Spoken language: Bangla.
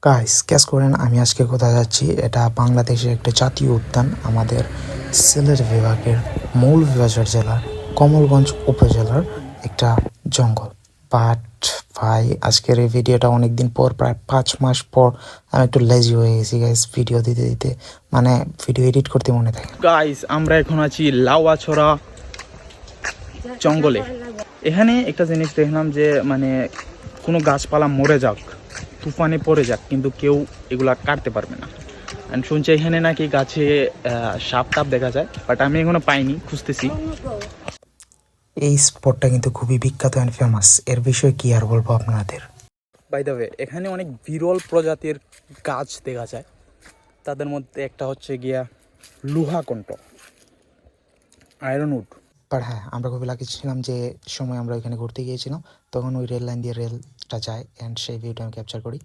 গাইস ক্যাচ করেন আমি আজকে কোথায় যাচ্ছি। এটা বাংলাদেশের একটা জাতীয় উদ্যান, আমাদের সিলেট বিভাগের মৌলভীবাজার জেলার কমলগঞ্জ উপজেলার একটা জঙ্গল। বাট ভাই আজকের এই ভিডিওটা অনেকদিন পর, প্রায় 5 মাস পর আমি একটু লেজি হয়ে গেছি গাইস ভিডিও দিতে দিতে, মানে ভিডিও এডিট করতে মনে থাকে। গাইস আমরা এখন আছি লাউয়াছড়া জঙ্গলে। এখানে একটা জিনিস দেখলাম যে মানে কোনো গাছপালা মরে যাক, তুফানে পড়ে যাক, কিন্তু কেউ এগুলা কাটতে পারবে না। অ্যান্ড শুনছি এখানে নাকি গাছে সাপ টাপ দেখা যায়, বাট আমি এখনো পাইনি, খুঁজতেছি। এই স্পটটা কিন্তু খুবই বিখ্যাত অ্যান্ড ফেমাস, এর বিষয়ে কি আর বলবো আপনাদের। বাই দ্য ওয়ে, এখানে অনেক বিরল প্রজাতির গাছ দেখা যায়। তাদের মধ্যে একটা হচ্ছে গিয়া লোহাকণ্ঠ, আয়রন উড। বাট হ্যাঁ, আমরা খুবই লাকি ছিলাম যে সময় আমরা ওইখানে ঘুরতে গিয়েছিলাম, তখন ওই রেল লাইন দিয়ে রেলটা যায় অ্যান্ড সেই ভিউটা আমি ক্যাপচার করি।